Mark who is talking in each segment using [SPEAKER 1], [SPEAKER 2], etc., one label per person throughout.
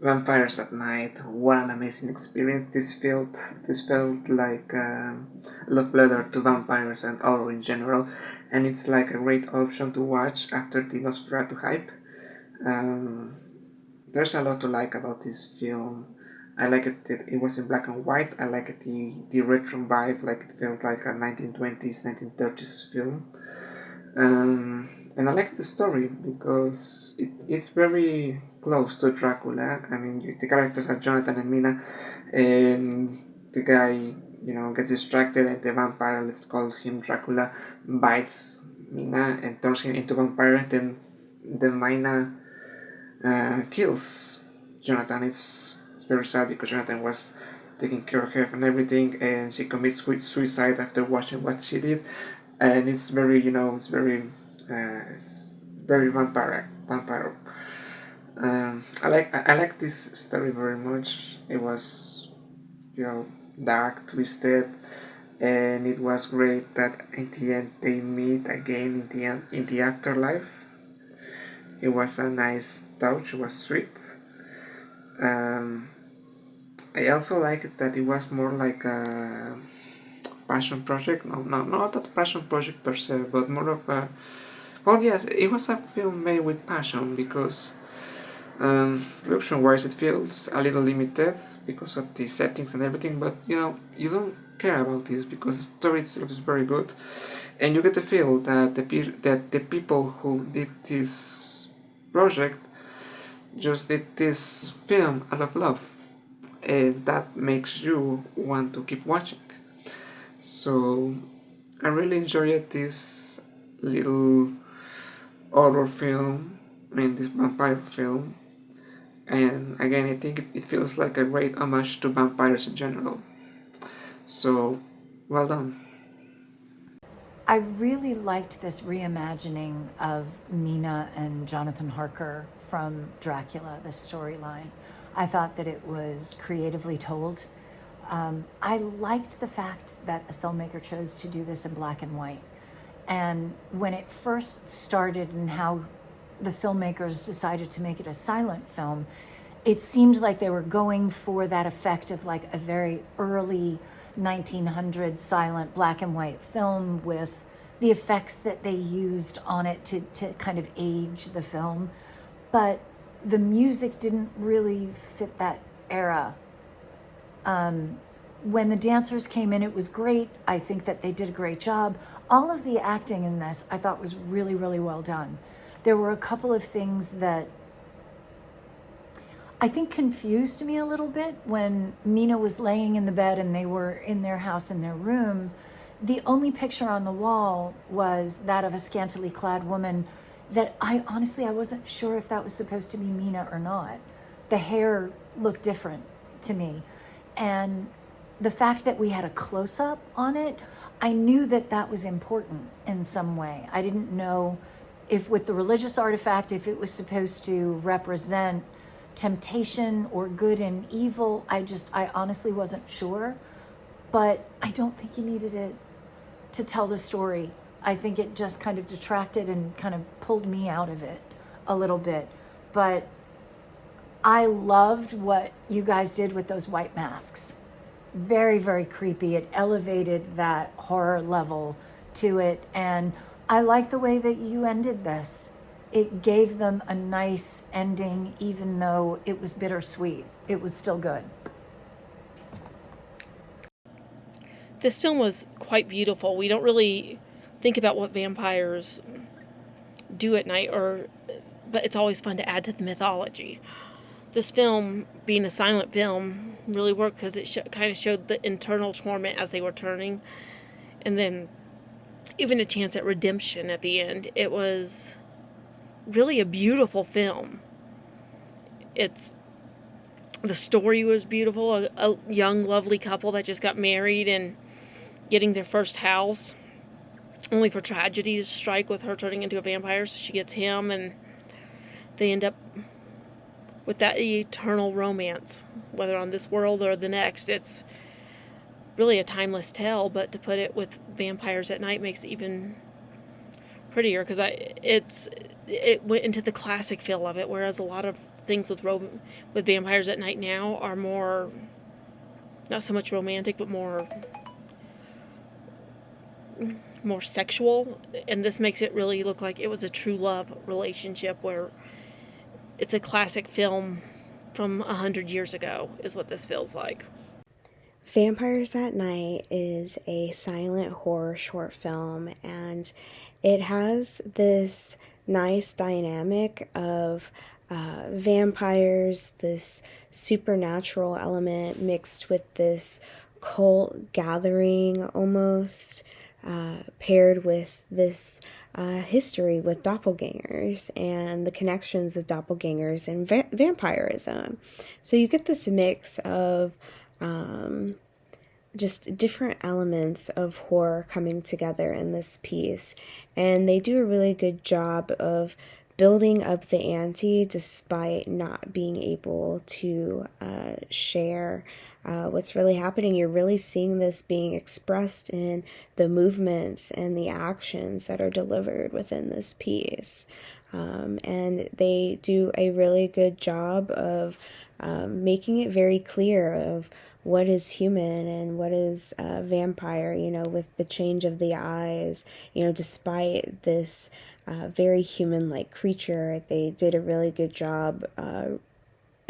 [SPEAKER 1] Vampires at Night, what an amazing experience. This felt like a love letter to vampires and horror in general, and it's like a great option to watch after the Nosferatu hype. Um, there's a lot to like about this film. I like it that it was in black and white. I like it the retro vibe, like it felt like a 1920s, 1930s film. And I like the story because it's very close to Dracula. I mean, the characters are Jonathan and Mina, and the guy, gets distracted, and the vampire, let's call him Dracula, bites Mina and turns him into vampire, and then Mina kills Jonathan. It's very sad because Jonathan was taking care of her and everything, and she commits suicide after watching what she did, and it's very vampire. I like this story very much. It was dark, twisted, and it was great that in the end they meet again in the afterlife. It was a nice touch. It was sweet. Um, I also liked that it was more like a passion project. No, not a passion project per se, but more of a. Well, yes, it was a film made with passion because production-wise it feels a little limited because of the settings and everything. But you don't care about this because the story itself is very good, and you get the feel that the people who did this project just did this film out of love, and that makes you want to keep watching. So I really enjoyed this little horror film, I mean this vampire film, and again I think it feels like a great homage to vampires in general. So well done.
[SPEAKER 2] I really liked this reimagining of Mina and Jonathan Harker from Dracula, this storyline. I thought that it was creatively told. I liked the fact that the filmmaker chose to do this in black and white. And when it first started and how the filmmakers decided to make it a silent film, it seemed like they were going for that effect of like a very early 1900s silent black and white film with the effects that they used on it to kind of age the film. But the music didn't really fit that era. When the dancers came in, it was great. I think that they did a great job. All of the acting in this I thought was really, really well done. There were a couple of things that I think confused me a little bit when Mina was laying in the bed and they were in their house in their room. The only picture on the wall was that of a scantily clad woman that I wasn't sure if that was supposed to be Mina or not. The hair looked different to me. And the fact that we had a close up on it, I knew that that was important in some way. I didn't know if with the religious artifact, if it was supposed to represent temptation or good and evil. I honestly wasn't sure, but I don't think you needed it to tell the story. I think it just kind of detracted and kind of pulled me out of it a little bit. But I loved what you guys did with those white masks. Very, very creepy. It elevated that horror level to it. And I like the way that you ended this. It gave them a nice ending, even though it was bittersweet. It was still good.
[SPEAKER 3] This film was quite beautiful. We don't really think about what vampires do at night, but it's always fun to add to the mythology. This film, being a silent film, really worked because it kind of showed the internal torment as they were turning, and then even a chance at redemption at the end. It was really a beautiful film. The story was beautiful. A young, lovely couple that just got married and getting their first house, only for tragedy to strike with her turning into a vampire. So she gets him, and they end up with that eternal romance, whether on this world or the next. It's really a timeless tale, but to put it with vampires at night makes it even prettier, because it went into the classic feel of it, whereas a lot of things with vampires at night now are more, not so much romantic, but more sexual, and this makes it really look like it was a true love relationship, where it's a classic film from 100 years ago is what this feels like.
[SPEAKER 4] Vampires at Night is a silent horror short film, and it has this nice dynamic of vampires, this supernatural element mixed with this cult gathering almost, paired with this history with doppelgangers and the connections of doppelgangers and vampirism. So you get this mix of just different elements of horror coming together in this piece. And they do a really good job of building up the ante despite not being able to share what's really happening. You're really seeing this being expressed in the movements and the actions that are delivered within this piece. And they do a really good job of making it very clear of what is human and what is vampire, with the change of the eyes, despite this very human-like creature. They did a really good job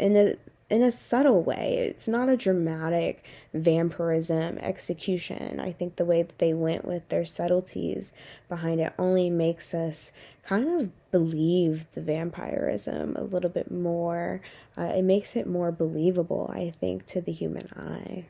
[SPEAKER 4] in a subtle way. It's not a dramatic vampirism execution. I think the way that they went with their subtleties behind it only makes us kind of believe the vampirism a little bit more. It makes it more believable, I think, to the human eye.